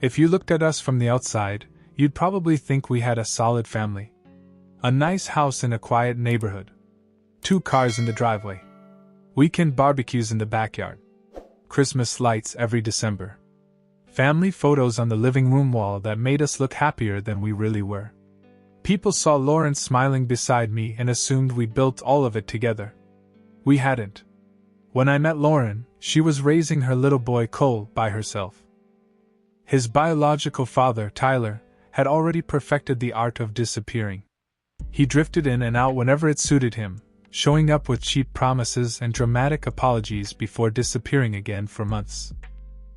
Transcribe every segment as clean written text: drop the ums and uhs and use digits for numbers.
If you looked at us from the outside, you'd probably think we had a solid family. A nice house in a quiet neighborhood. 2 cars in the driveway. Weekend barbecues in the backyard. Christmas lights every December. Family photos on the living room wall that made us look happier than we really were. People saw Lauren smiling beside me and assumed we built all of it together. We hadn't. When I met Lauren, she was raising her little boy Cole by herself. His biological father, Tyler, had already perfected the art of disappearing. He drifted in and out whenever it suited him, showing up with cheap promises and dramatic apologies before disappearing again for months.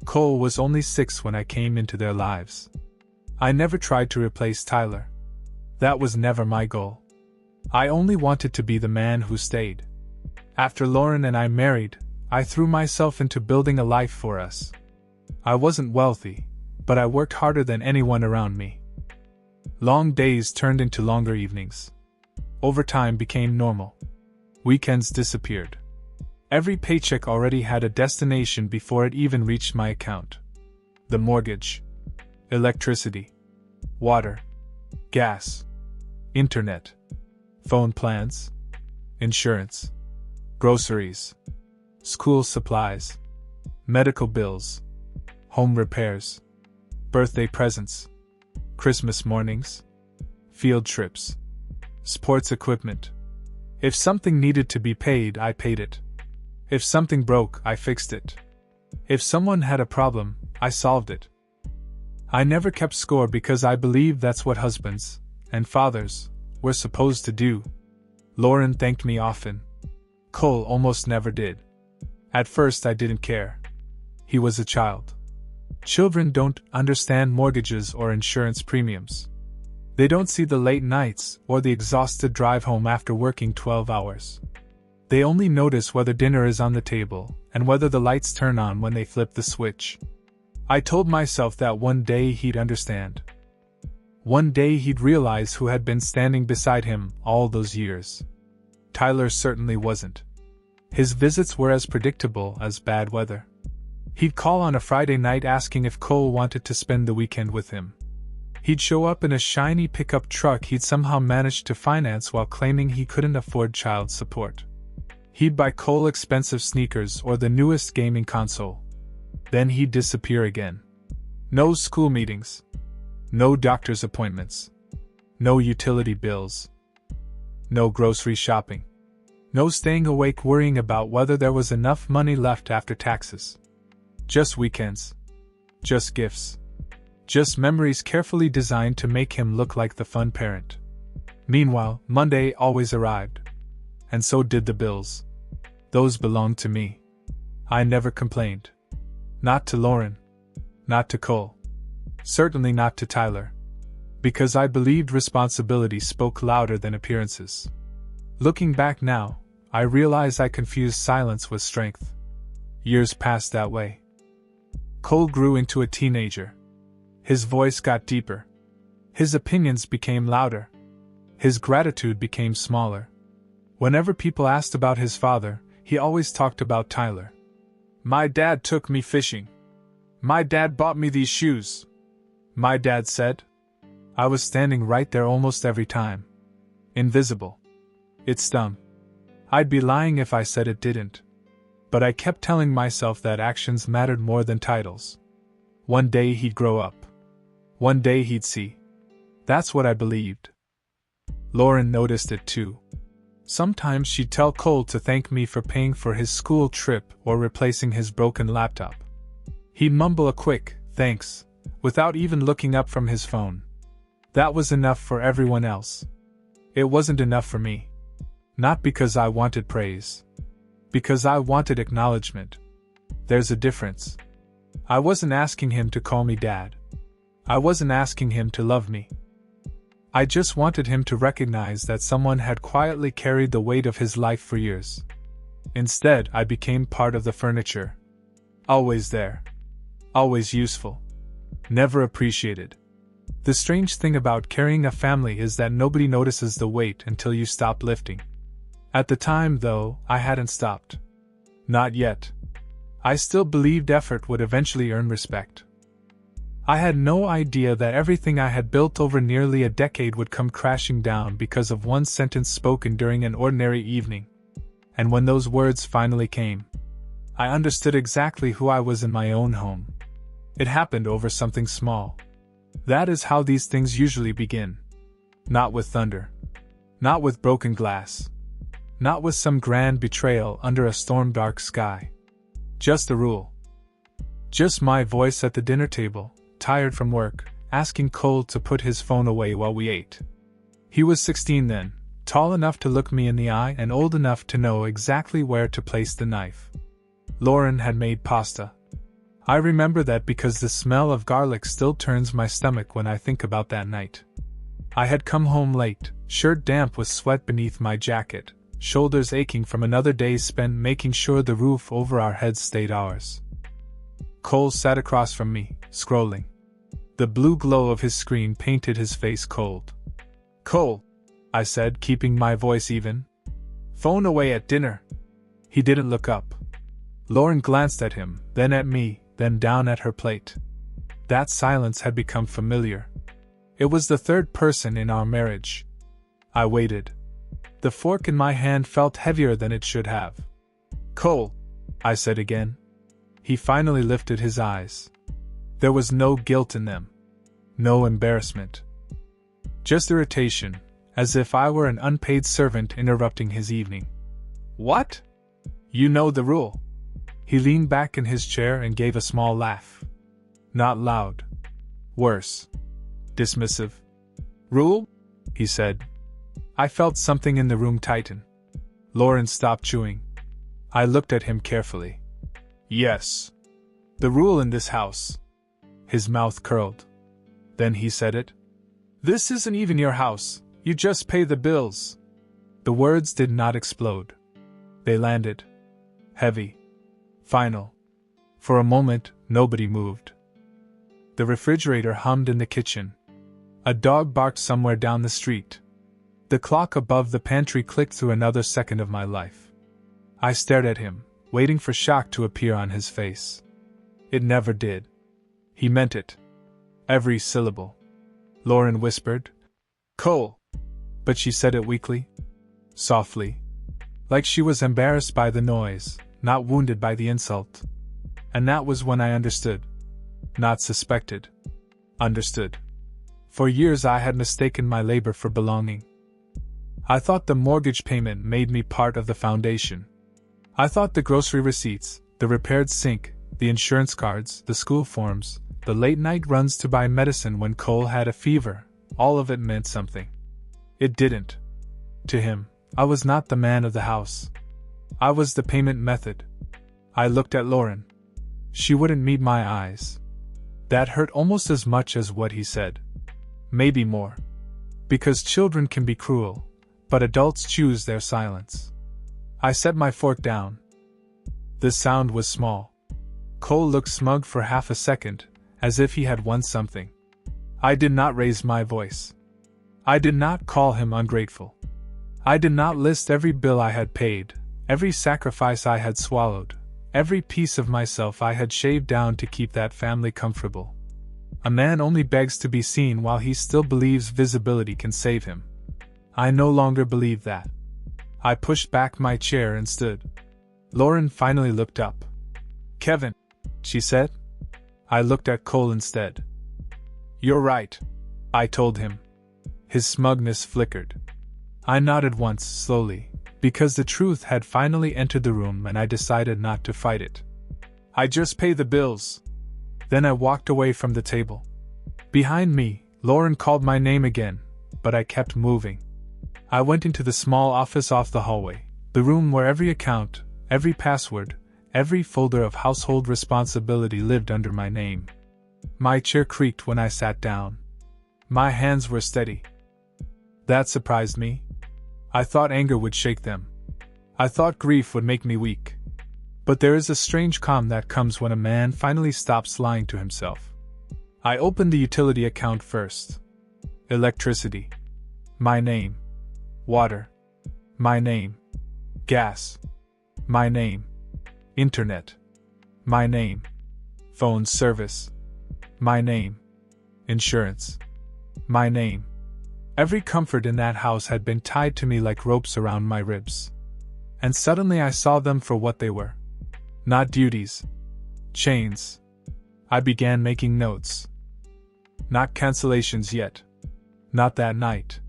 Cole was only 6 when I came into their lives. I never tried to replace Tyler. That was never my goal. I only wanted to be the man who stayed. After Lauren and I married, I threw myself into building a life for us. I wasn't wealthy, but I worked harder than anyone around me. Long days turned into longer evenings. Overtime became normal. Weekends disappeared. Every paycheck already had a destination before it even reached my account. The mortgage, electricity, water, gas, internet, phone plans, insurance, groceries, school supplies, medical bills, home repairs, birthday presents, Christmas mornings, field trips, sports equipment. If something needed to be paid, I paid it. If something broke, I fixed it. If someone had a problem, I solved it. I never kept score because I believe that's what husbands and fathers were supposed to do. Lauren thanked me often. Cole almost never did. At first I didn't care. He was a child. Children don't understand mortgages or insurance premiums. They don't see the late nights or the exhausted drive home after working 12 hours. They only notice whether dinner is on the table and whether the lights turn on when they flip the switch. I told myself that one day he'd understand. One day he'd realize who had been standing beside him all those years. Tyler certainly wasn't. His visits were as predictable as bad weather. He'd call on a Friday night asking if Cole wanted to spend the weekend with him. He'd show up in a shiny pickup truck he'd somehow managed to finance while claiming he couldn't afford child support. He'd buy Cole expensive sneakers or the newest gaming console. Then he'd disappear again. No school meetings. No doctor's appointments. No utility bills. No grocery shopping. No staying awake worrying about whether there was enough money left after taxes. Just weekends. Just gifts. Just memories carefully designed to make him look like the fun parent. Meanwhile, Monday always arrived. And so did the bills. Those belonged to me. I never complained. Not to Lauren. Not to Cole. Certainly not to Tyler. Because I believed responsibility spoke louder than appearances. Looking back now, I realize I confused silence with strength. Years passed that way. Cole grew into a teenager. His voice got deeper. His opinions became louder. His gratitude became smaller. Whenever people asked about his father, he always talked about Tyler. My dad took me fishing. My dad bought me these shoes. My dad said. I was standing right there almost every time. Invisible. It stung. I'd be lying if I said it didn't. But I kept telling myself that actions mattered more than titles. One day he'd grow up. One day he'd see. That's what I believed. Lauren noticed it too. Sometimes she'd tell Cole to thank me for paying for his school trip or replacing his broken laptop. He'd mumble a quick, thanks, without even looking up from his phone. That was enough for everyone else. It wasn't enough for me. Not because I wanted praise. Because I wanted acknowledgement. There's a difference. I wasn't asking him to call me dad. I wasn't asking him to love me. I just wanted him to recognize that someone had quietly carried the weight of his life for years. Instead, I became part of the furniture. Always there. Always useful. Never appreciated. The strange thing about carrying a family is that nobody notices the weight until you stop lifting. At the time, though, I hadn't stopped. Not yet. I still believed effort would eventually earn respect. I had no idea that everything I had built over nearly a decade would come crashing down because of one sentence spoken during an ordinary evening. And when those words finally came, I understood exactly who I was in my own home. It happened over something small. That is how these things usually begin. Not with thunder. Not with broken glass. Not with some grand betrayal under a storm-dark sky. Just a rule. Just my voice at the dinner table, tired from work, asking Cole to put his phone away while we ate. He was 16 then, tall enough to look me in the eye and old enough to know exactly where to place the knife. Lauren had made pasta. I remember that because the smell of garlic still turns my stomach when I think about that night. I had come home late, shirt damp with sweat beneath my jacket, shoulders aching from another day spent making sure the roof over our heads stayed ours. Cole sat across from me, scrolling. The blue glow of his screen painted his face cold. "Cole," I said, keeping my voice even. "Phone away at dinner." He didn't look up. Lauren glanced at him, then at me, then down at her plate. That silence had become familiar. It was the third person in our marriage. I waited. The fork in my hand felt heavier than it should have. "Cole," I said again. He finally lifted his eyes. There was no guilt in them. No embarrassment. Just irritation, as if I were an unpaid servant interrupting his evening. "What? You know the rule." He leaned back in his chair and gave a small laugh. Not loud. Worse. Dismissive. "Rule?" he said. I felt something in the room tighten. Lauren stopped chewing. I looked at him carefully. "Yes. The rule in this house." His mouth curled. Then he said it. "This isn't even your house, you just pay the bills." The words did not explode. They landed. Heavy. Final. For a moment, nobody moved. The refrigerator hummed in the kitchen. A dog barked somewhere down the street. The clock above the pantry clicked through another second of my life. I stared at him, waiting for shock to appear on his face. It never did. He meant it. Every syllable. Lauren whispered, "Cole." But she said it weakly. Softly. Like she was embarrassed by the noise, not wounded by the insult. And that was when I understood. Not suspected. Understood. For years I had mistaken my labor for belonging. I thought the mortgage payment made me part of the foundation. I thought the grocery receipts, the repaired sink, the insurance cards, the school forms, the late-night runs to buy medicine when Cole had a fever, all of it meant something. It didn't. To him, I was not the man of the house. I was the payment method. I looked at Lauren. She wouldn't meet my eyes. That hurt almost as much as what he said. Maybe more. Because children can be cruel, but adults choose their silence. I set my fork down. The sound was small. Cole looked smug for half a second, as if he had won something. I did not raise my voice. I did not call him ungrateful. I did not list every bill I had paid, every sacrifice I had swallowed, every piece of myself I had shaved down to keep that family comfortable. A man only begs to be seen while he still believes visibility can save him. I no longer believed that. I pushed back my chair and stood. Lauren finally looked up. "Kevin," she said. I looked at Cole instead. "You're right," I told him. His smugness flickered. I nodded once, slowly, because the truth had finally entered the room and I decided not to fight it. "I just pay the bills." Then I walked away from the table. Behind me, Lauren called my name again, but I kept moving. I went into the small office off the hallway, the room where every account, every password, every folder of household responsibility lived under my name. My chair creaked when I sat down. My hands were steady. That surprised me. I thought anger would shake them. I thought grief would make me weak. But there is a strange calm that comes when a man finally stops lying to himself. I opened the utility account first. Electricity. My name. Water. My name. Gas. My name. Internet. My name. Phone service. My name. Insurance. My name. Every comfort in that house had been tied to me like ropes around my ribs. And suddenly I saw them for what they were. Not duties. Chains. I began making notes. Not cancellations yet. Not that night.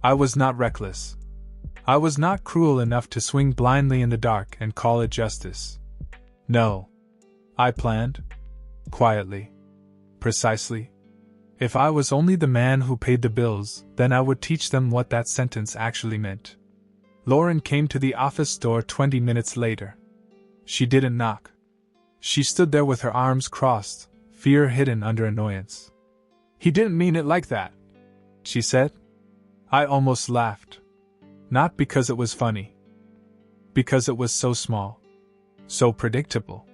I was not reckless. I was not cruel enough to swing blindly in the dark and call it justice. No. I planned. Quietly. Precisely. If I was only the man who paid the bills, then I would teach them what that sentence actually meant. Lauren came to the office door 20 minutes later. She didn't knock. She stood there with her arms crossed, fear hidden under annoyance. "He didn't mean it like that," she said. I almost laughed. Not because it was funny. Because it was so small. So predictable.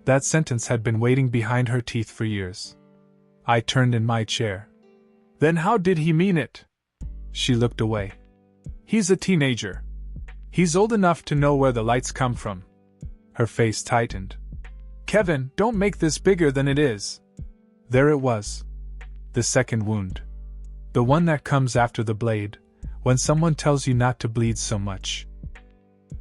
That sentence had been waiting behind her teeth for years. I turned in my chair. "Then how did he mean it?" She looked away. "He's a teenager. He's old enough to know where the lights come from." Her face tightened. "Kevin, don't make this bigger than it is." There it was. The second wound. The one that comes after the blade, when someone tells you not to bleed so much.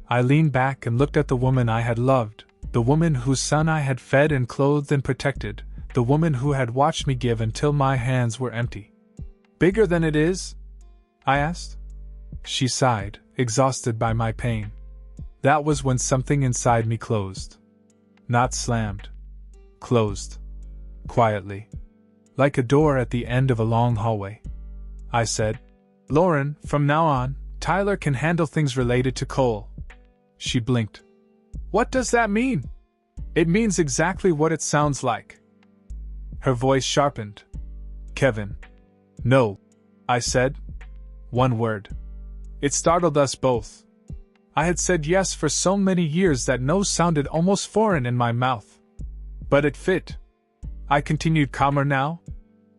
I leaned back and looked at the woman I had loved, the woman whose son I had fed and clothed and protected, the woman who had watched me give until my hands were empty. "Bigger than it is?" I asked. She sighed, exhausted by my pain. That was when something inside me closed. Not slammed. Closed. Quietly. Like a door at the end of a long hallway. I said, "Lauren, from now on, Tyler can handle things related to Cole." She blinked. "What does that mean?" "It means exactly what it sounds like." Her voice sharpened. "Kevin." "No," I said. One word. It startled us both. I had said yes for so many years that no sounded almost foreign in my mouth. But it fit. I continued calmer now.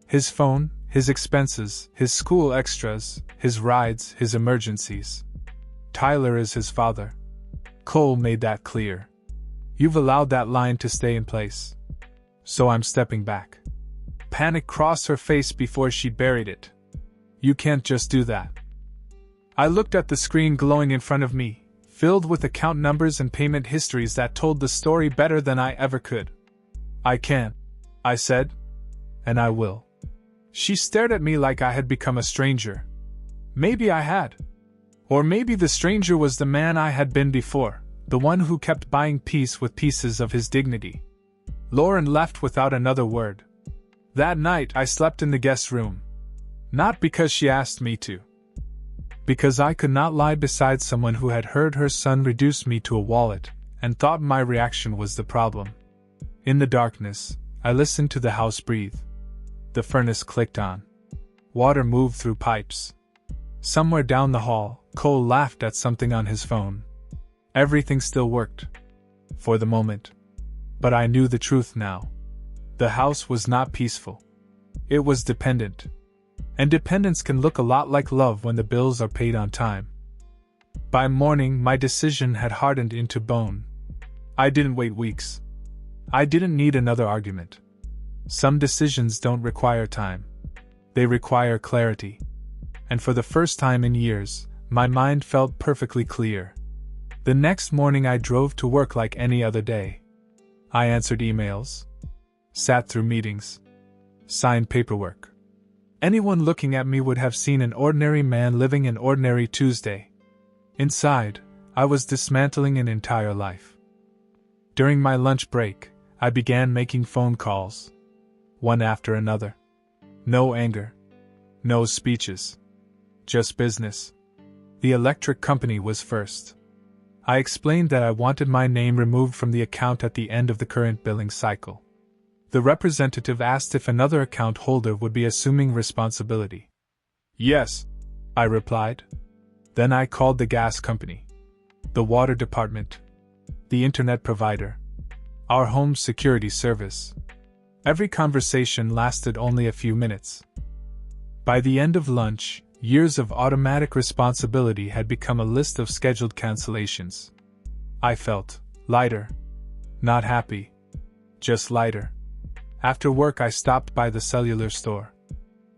His phone, his expenses, his school extras, his rides, his emergencies. Tyler is his father. Cole made that clear. You've allowed that line to stay in place. So I'm stepping back. Panic crossed her face before she buried it. You can't just do that. I looked at the screen glowing in front of me, filled with account numbers and payment histories that told the story better than I ever could. I can, I said. And I will. She stared at me like I had become a stranger. Maybe I had. Or maybe the stranger was the man I had been before, the one who kept buying peace with pieces of his dignity. Lauren left without another word. That night I slept in the guest room. Not because she asked me to. Because I could not lie beside someone who had heard her son reduce me to a wallet, and thought my reaction was the problem. In the darkness, I listened to the house breathe. The furnace clicked on. Water moved through pipes. Somewhere down the hall, Cole laughed at something on his phone. Everything still worked. For the moment. But I knew the truth now. The house was not peaceful. It was dependent. And dependence can look a lot like love when the bills are paid on time. By morning, my decision had hardened into bone. I didn't wait weeks. I didn't need another argument. Some decisions don't require time. They require clarity. And for the first time in years, my mind felt perfectly clear. The next morning I drove to work like any other day. I answered emails. Sat through meetings. Signed paperwork. Anyone looking at me would have seen an ordinary man living an ordinary Tuesday. Inside, I was dismantling an entire life. During my lunch break, I began making phone calls. One after another. No anger. No speeches. Just business. The electric company was first. I explained that I wanted my name removed from the account at the end of the current billing cycle. The representative asked if another account holder would be assuming responsibility. Yes, I replied. Then I called the gas company, the water department, the internet provider, our home security service. Every conversation lasted only a few minutes. By the end of lunch, years of automatic responsibility had become a list of scheduled cancellations. I felt lighter. Not happy. Just lighter. After work, I stopped by the cellular store.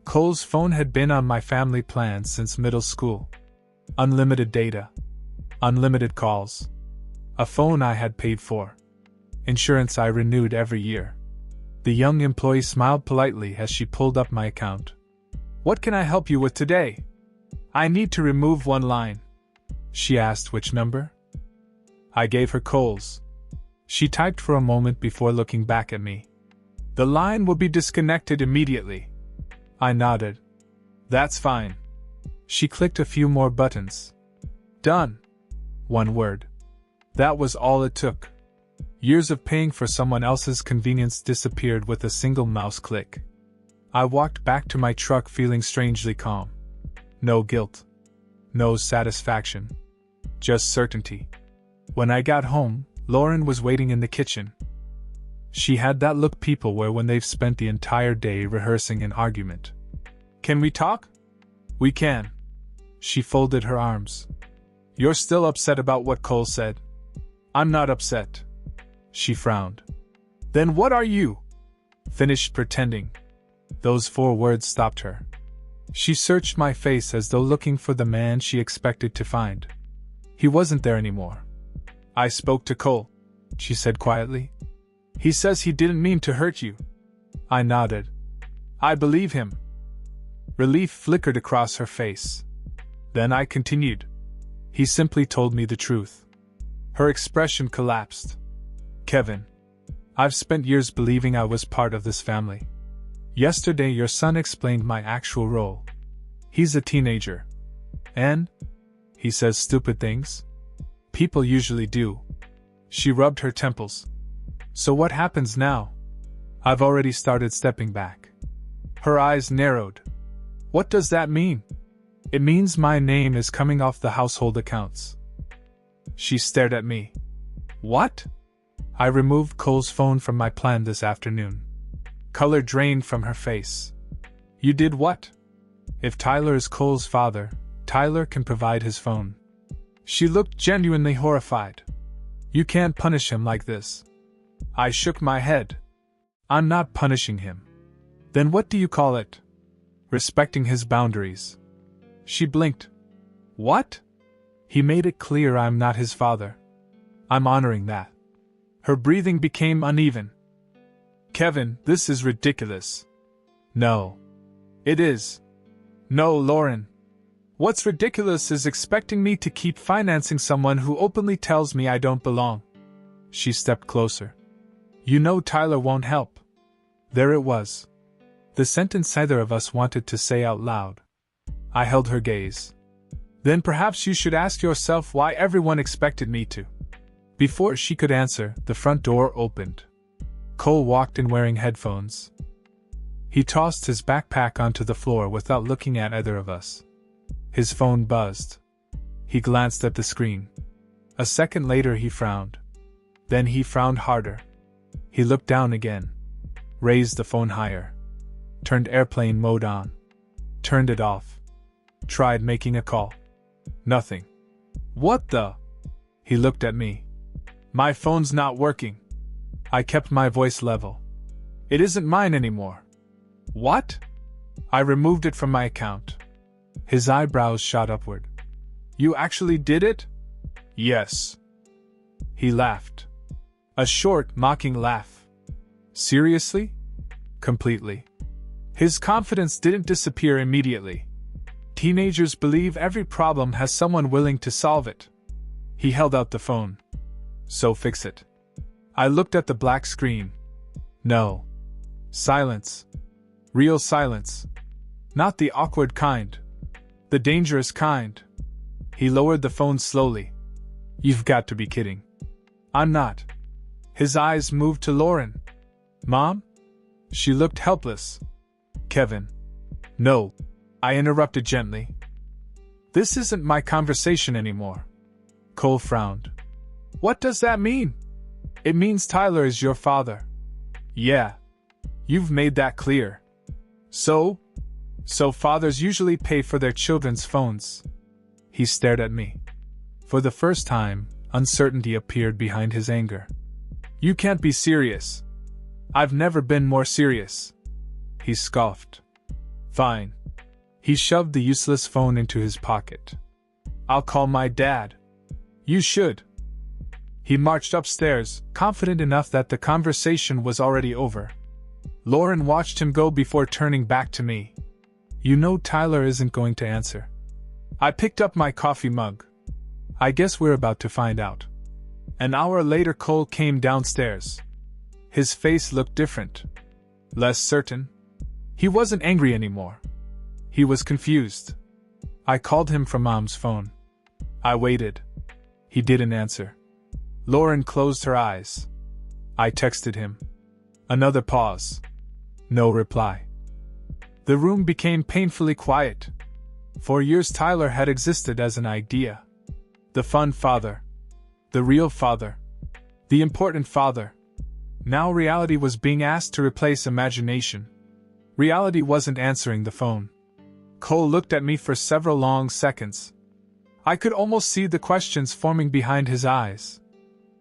Cole's phone had been on my family plan since middle school. Unlimited data. Unlimited calls. A phone I had paid for. Insurance I renewed every year. The young employee smiled politely as she pulled up my account. "What can I help you with today?" "I need to remove one line." She asked which number. I gave her Cole's. She typed for a moment before looking back at me. "The line will be disconnected immediately." I nodded. "That's fine." She clicked a few more buttons. "Done." One word. That was all it took. Years of paying for someone else's convenience disappeared with a single mouse click. I walked back to my truck feeling strangely calm. No guilt. No satisfaction. Just certainty. When I got home, Lauren was waiting in the kitchen. She had that look people wear when they've spent the entire day rehearsing an argument. "Can we talk?" "We can." She folded her arms. "You're still upset about what Cole said?" "I'm not upset." She frowned. "Then what are you?" "Finished pretending." Those 4 words stopped her. She searched my face as though looking for the man she expected to find. He wasn't there anymore. "I spoke to Cole," she said quietly. "He says he didn't mean to hurt you." I nodded. "I believe him." Relief flickered across her face. Then I continued. "He simply told me the truth." Her expression collapsed. "Kevin, I've spent years believing I was part of this family. Yesterday your son explained my actual role. He's a teenager. And he says stupid things. People usually do." She rubbed her temples. "So what happens now?" "I've already started stepping back." Her eyes narrowed. "What does that mean?" "It means my name is coming off the household accounts." She stared at me. "What?" "I removed Cole's phone from my plan this afternoon." Color drained from her face. "You did what?" "If Tyler is Cole's father, Tyler can provide his phone." She looked genuinely horrified. "You can't punish him like this." I shook my head. "I'm not punishing him." "Then what do you call it?" "Respecting his boundaries." She blinked. "What?" "He made it clear I'm not his father. I'm honoring that." Her breathing became uneven. "Kevin, this is ridiculous." "No. It is." "No, Lauren. What's ridiculous is expecting me to keep financing someone who openly tells me I don't belong." She stepped closer. "You know Tyler won't help." There it was. The sentence either of us wanted to say out loud. I held her gaze. "Then perhaps you should ask yourself why everyone expected me to." Before she could answer, the front door opened. Cole walked in wearing headphones. He tossed his backpack onto the floor without looking at either of us. His phone buzzed. He glanced at the screen. A second later he frowned. Then he frowned harder. He looked down again. Raised the phone higher. Turned airplane mode on. Turned it off. Tried making a call. Nothing. "What the?" He looked at me. "My phone's not working." I kept my voice level. "It isn't mine anymore." "What?" "I removed it from my account." His eyebrows shot upward. "You actually did it?" "Yes." He laughed. A short, mocking laugh. "Seriously?" "Completely." His confidence didn't disappear immediately. Teenagers believe every problem has someone willing to solve it. He held out the phone. "So fix it." I looked at the black screen. No. Silence. Real silence. Not the awkward kind. The dangerous kind. He lowered the phone slowly. "You've got to be kidding." "I'm not." His eyes moved to Lauren. "Mom?" She looked helpless. "Kevin." "No." I interrupted gently. "This isn't my conversation anymore." Cole frowned. "What does that mean?" "It means Tyler is your father." "Yeah. You've made that clear." So fathers usually pay for their children's phones." He stared at me. For the first time, uncertainty appeared behind his anger. "You can't be serious." I've never been more serious. He scoffed. Fine. He shoved the useless phone into his pocket. I'll call my dad. You should. He marched upstairs, confident enough that the conversation was already over. Lauren watched him go before turning back to me. You know Tyler isn't going to answer. I picked up my coffee mug. I guess we're about to find out. An hour later Cole came downstairs. His face looked different. Less certain. He wasn't angry anymore. He was confused. I called him from Mom's phone. I waited. He didn't answer. Lauren closed her eyes. I texted him. Another pause. No reply. The room became painfully quiet. For years Tyler had existed as an idea. The fun father. The real father. The important father. Now reality was being asked to replace imagination. Reality wasn't answering the phone. Cole looked at me for several long seconds. I could almost see the questions forming behind his eyes.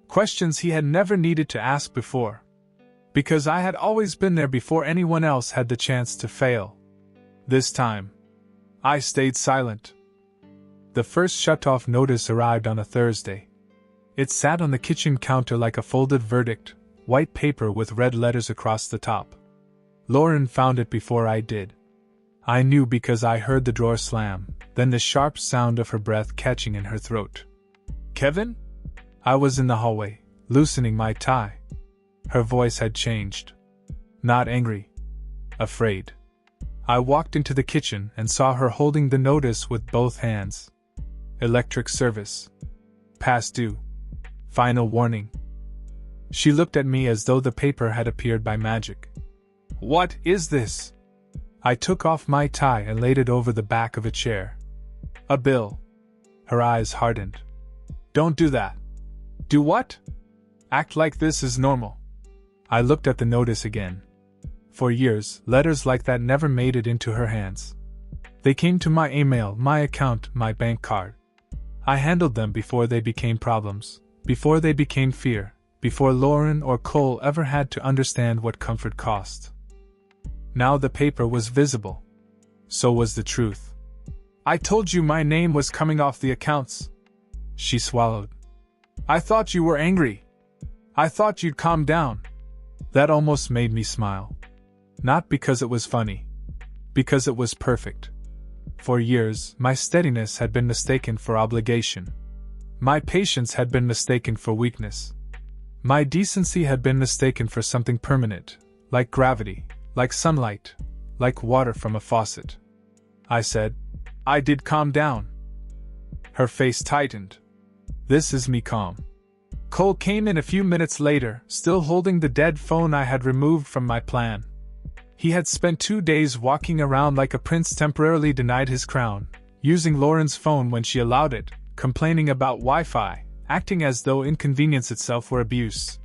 Questions he had never needed to ask before. Because I had always been there before anyone else had the chance to fail. This time, I stayed silent. The first shut-off notice arrived on a Thursday. It sat on the kitchen counter like a folded verdict, white paper with red letters across the top. Lauren found it before I did. I knew because I heard the drawer slam, then the sharp sound of her breath catching in her throat. Kevin? I was in the hallway, loosening my tie. Her voice had changed. Not angry. Afraid. I walked into the kitchen and saw her holding the notice with both hands. Electric service. Past due. Final warning. She looked at me as though the paper had appeared by magic. What is this? I took off my tie and laid it over the back of a chair. A bill. Her eyes hardened. Don't do that. Do what? Act like this is normal. I looked at the notice again. For years, letters like that never made it into her hands. They came to my email, my account, my bank card. I handled them before they became problems, before they became fear, before Lauren or Cole ever had to understand what comfort cost. Now the paper was visible. So was the truth. I told you my name was coming off the accounts. She swallowed. I thought you were angry. I thought you'd calm down. That almost made me smile. Not because it was funny. Because it was perfect. For years, my steadiness had been mistaken for obligation. My patience had been mistaken for weakness. My decency had been mistaken for something permanent, like gravity, like sunlight, like water from a faucet. I said, I did calm down. Her face tightened. This is me calm. Cole came in a few minutes later, still holding the dead phone I had removed from my plan. He had spent 2 days walking around like a prince temporarily denied his crown, using Lauren's phone when she allowed it, complaining about Wi-Fi, acting as though inconvenience itself were abuse.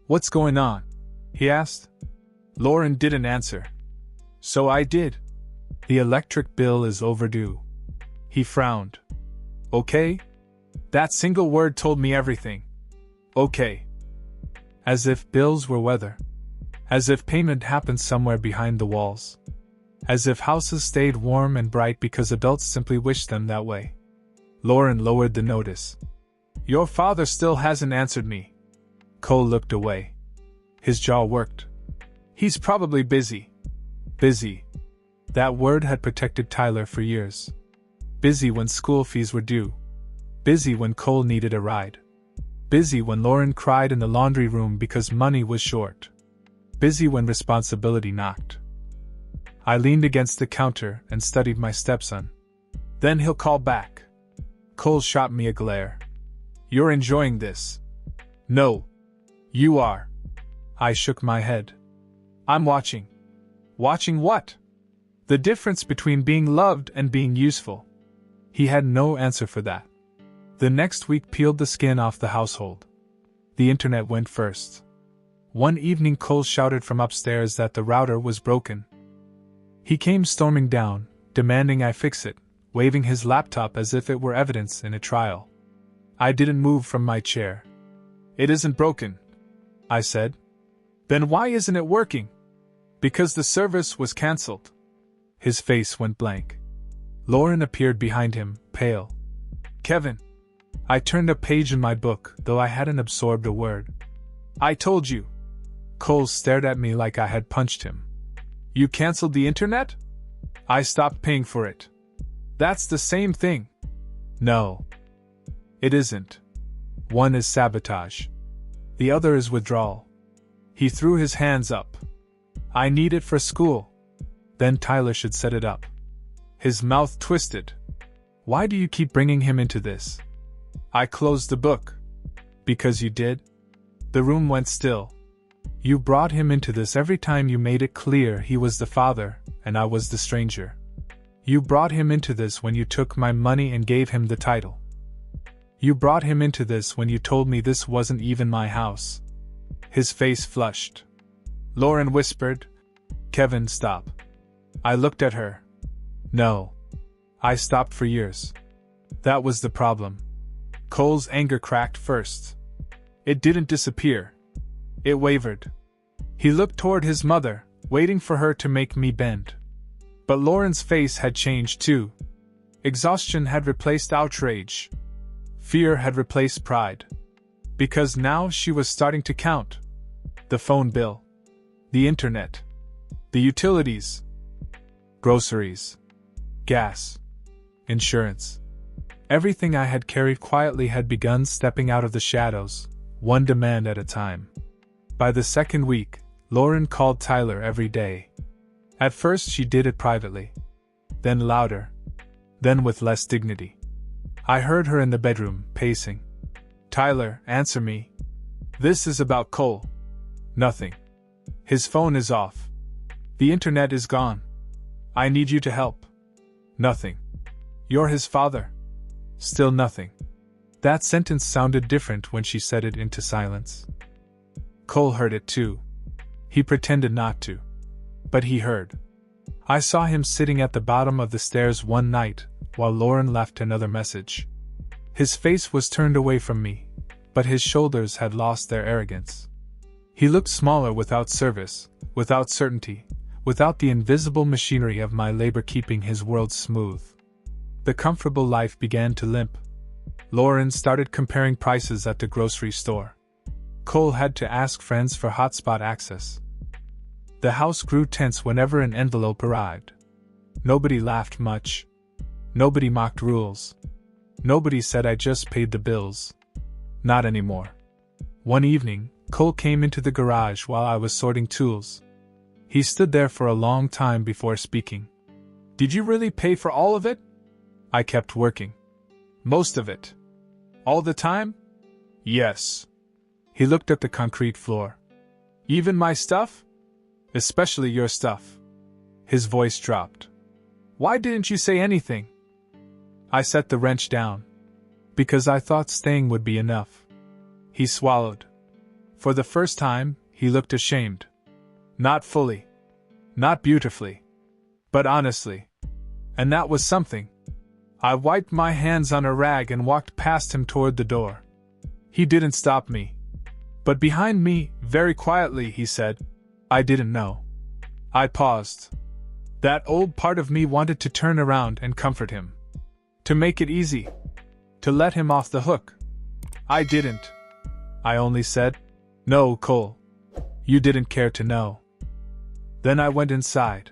What's going on? He asked. Lauren didn't answer. So I did. The electric bill is overdue. He frowned. Okay? That single word told me everything. Okay. As if bills were weather. As if payment happened somewhere behind the walls. As if houses stayed warm and bright because adults simply wished them that way. Lauren lowered the notice. Your father still hasn't answered me. Cole looked away. His jaw worked. He's probably busy. Busy. That word had protected Tyler for years. Busy when school fees were due. Busy when Cole needed a ride. Busy when Lauren cried in the laundry room because money was short. Busy when responsibility knocked. I leaned against the counter and studied my stepson. Then he'll call back. Cole shot me a glare. You're enjoying this. No. You are. I shook my head. I'm watching. Watching what? The difference between being loved and being useful. He had no answer for that. The next week peeled the skin off the household. The internet went first. One evening Cole shouted from upstairs that the router was broken. He came storming down, demanding I fix it, waving his laptop as if it were evidence in a trial. I didn't move from my chair. It isn't broken, I said. Then why isn't it working? Because the service was cancelled. His face went blank. Lauren appeared behind him, pale. Kevin. I turned a page in my book, though I hadn't absorbed a word. I told you. Cole stared at me like I had punched him. You cancelled the internet? I stopped paying for it. That's the same thing. No. It isn't. One is sabotage. The other is withdrawal. He threw his hands up. I need it for school. Then Tyler should set it up. His mouth twisted. Why do you keep bringing him into this? I closed the book. Because you did? The room went still. You brought him into this every time you made it clear he was the father, and I was the stranger. You brought him into this when you took my money and gave him the title. You brought him into this when you told me this wasn't even my house. His face flushed. Lauren whispered, Kevin, stop. I looked at her. No. I stopped for years. That was the problem. Cole's anger cracked first. It didn't disappear. It wavered. He looked toward his mother, waiting for her to make me bend. But Lauren's face had changed too. Exhaustion had replaced outrage. Fear had replaced pride. Because now she was starting to count. The phone bill. The internet. The utilities. Groceries. Gas. Insurance. Everything I had carried quietly had begun stepping out of the shadows, one demand at a time. By the second week, Lauren called Tyler every day. At first she did it privately. Then louder. Then with less dignity. I heard her in the bedroom, pacing. Tyler, answer me. This is about Cole. Nothing. His phone is off. The internet is gone. I need you to help. Nothing. You're his father. Still nothing. That sentence sounded different when she said it into silence. Cole heard it too. He pretended not to. But he heard. I saw him sitting at the bottom of the stairs one night, while Lauren left another message. His face was turned away from me, but his shoulders had lost their arrogance. He looked smaller without service, without certainty, without the invisible machinery of my labor keeping his world smooth. The comfortable life began to limp. Lauren started comparing prices at the grocery store. Cole had to ask friends for hotspot access. The house grew tense whenever an envelope arrived. Nobody laughed much. Nobody mocked rules. Nobody said I just paid the bills. Not anymore. One evening, Cole came into the garage while I was sorting tools. He stood there for a long time before speaking. Did you really pay for all of it? I kept working. Most of it. All the time? Yes. He looked at the concrete floor. Even my stuff? Especially your stuff. His voice dropped. Why didn't you say anything? I set the wrench down. Because I thought staying would be enough. He swallowed. For the first time, he looked ashamed. Not fully. Not beautifully. But honestly. And that was something. I wiped my hands on a rag and walked past him toward the door. He didn't stop me. But behind me, very quietly, he said, I didn't know. I paused. That old part of me wanted to turn around and comfort him. To make it easy. To let him off the hook. I didn't. I only said, No, Cole. You didn't care to know. Then I went inside.